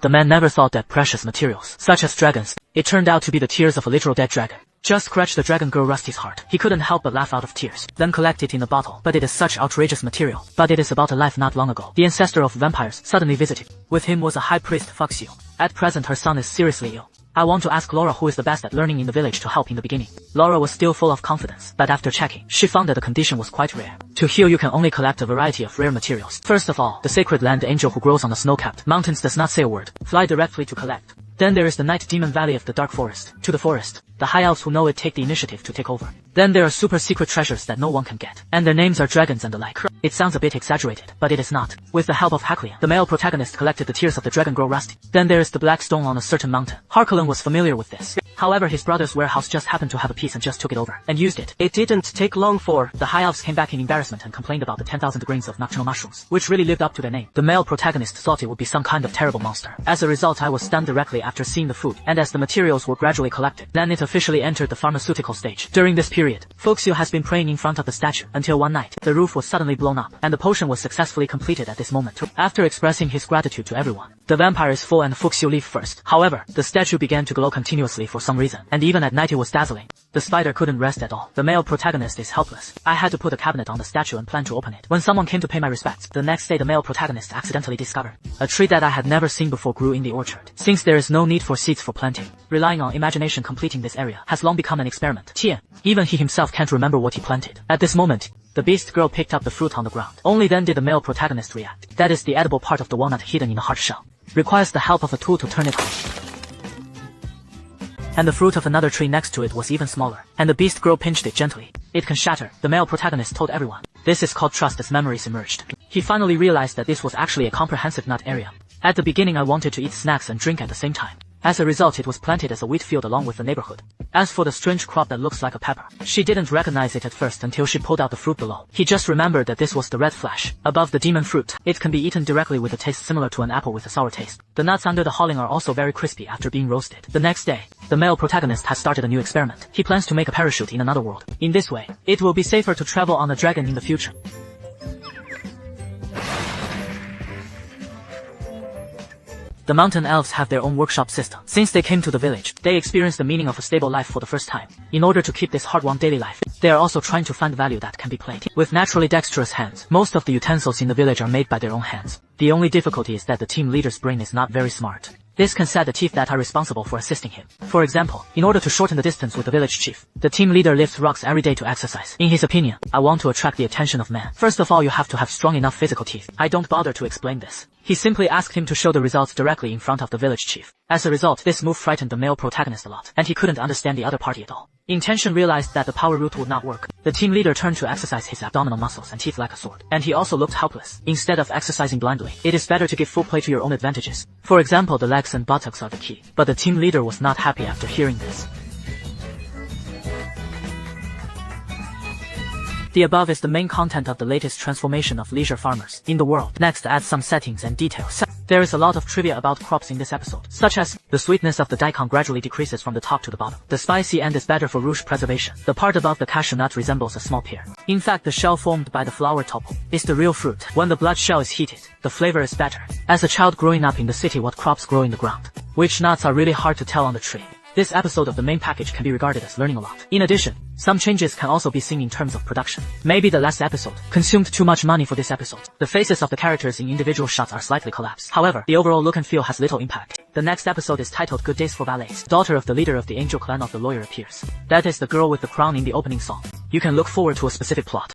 the man never thought that precious materials, such as dragons, it turned out to be the tears of a literal dead dragon. Just scratch the dragon girl Rusty's heart. He couldn't help but laugh out of tears. Then collect it in a bottle. But it is such outrageous material. But it is about a life not long ago. The ancestor of vampires suddenly visited. With him was a high priest Fuxio. At present her son is seriously ill. I want to ask Laura who is the best at learning in the village to help in the beginning. Laura was still full of confidence, but after checking, she found that the condition was quite rare. To heal you can only collect a variety of rare materials. First of all, the sacred land angel who grows on the snow-capped mountains does not say a word. Fly directly to collect. Then there is the night demon valley of the dark forest. To the forest. The high elves who know it take the initiative to take over. Then there are super secret treasures that no one can get. And their names are dragons and the like. It sounds a bit exaggerated, but it is not. With the help of Haklian, the male protagonist collected the tears of the dragon girl Rusty. Then there is the black stone on a certain mountain. Harkonnen was familiar with this. However, his brother's warehouse just happened to have a piece and just took it over. And used it. It didn't take long for the high elves came back in embarrassment and complained about the 10,000 grains of nocturnal mushrooms, which really lived up to their name. The male protagonist thought it would be some kind of terrible monster. As a result, I was stunned directly after seeing the food, and as the materials were gradually collected, then it officially entered the pharmaceutical stage. During this period, Fuxio has been praying in front of the statue, until one night, the roof was suddenly blown up, and the potion was successfully completed at this moment. After expressing his gratitude to everyone, the vampire is full and Fuxio leave first. However, the statue began to glow continuously for some reason, and even at night it was dazzling. The spider couldn't rest at all. The male protagonist is helpless. I had to put a cabinet on the statue and plan to open it. When someone came to pay my respects, the next day the male protagonist accidentally discovered a tree that I had never seen before grew in the orchard. Since there is no need for seeds for planting, relying on imagination completing this area has long become an experiment. Tian, even he himself can't remember what he planted. At this moment, the beast girl picked up the fruit on the ground. Only then did the male protagonist react. That is the edible part of the walnut hidden in the hard shell. Requires the help of a tool to turn it on. And the fruit of another tree next to it was even smaller. And the beast girl pinched it gently. It can shatter, the male protagonist told everyone. This is called trust as memories emerged. He finally realized that this was actually a comprehensive nut area. At the beginning I wanted to eat snacks and drink at the same time. As a result, it was planted as a wheat field along with the neighborhood. As for the strange crop that looks like a pepper, she didn't recognize it at first until she pulled out the fruit below. He just remembered that this was the red flesh above the demon fruit. It can be eaten directly with a taste similar to an apple with a sour taste. The nuts under the hulling are also very crispy after being roasted. The next day, the male protagonist has started a new experiment. He plans to make a parachute in another world. In this way, it will be safer to travel on a dragon in the future. The mountain elves have their own workshop system. Since they came to the village, they experienced the meaning of a stable life for the first time. In order to keep this heartwarming daily life, they are also trying to find value that can be played. With naturally dexterous hands, most of the utensils in the village are made by their own hands. The only difficulty is that the team leader's brain is not very smart. This can set the teeth that are responsible for assisting him. For example, in order to shorten the distance with the village chief, the team leader lifts rocks every day to exercise. In his opinion, I want to attract the attention of men. First of all, you have to have strong enough physical teeth. I don't bother to explain this. He simply asked him to show the results directly in front of the village chief. As a result, this move frightened the male protagonist a lot, and he couldn't understand the other party at all. Intention realized that the power route would not work. The team leader turned to exercise his abdominal muscles and teeth like a sword. And he also looked helpless. Instead of exercising blindly, it is better to give full play to your own advantages. For example, the legs and buttocks are the key. But the team leader was not happy after hearing this. The above is the main content of the latest transformation of leisure farmers in the world. Next, add some settings and details. There is a lot of trivia about crops in this episode, such as the sweetness of the daikon gradually decreases from the top to the bottom. The spicy end is better for rouge preservation. The part above the cashew nut resembles a small pear. In fact, the shell formed by the flower topple is the real fruit. When the blood shell is heated, the flavor is better. As a child growing up in the city, what crops grow in the ground? Which nuts are really hard to tell on the tree? This episode of the main package can be regarded as learning a lot. In addition, some changes can also be seen in terms of production. Maybe the last episode consumed too much money for this episode. The faces of the characters in individual shots are slightly collapsed. However, the overall look and feel has little impact. The next episode is titled Good Days for Ballets. Daughter of the leader of the angel clan of the lawyer appears. That is the girl with the crown in the opening song. You can look forward to a specific plot.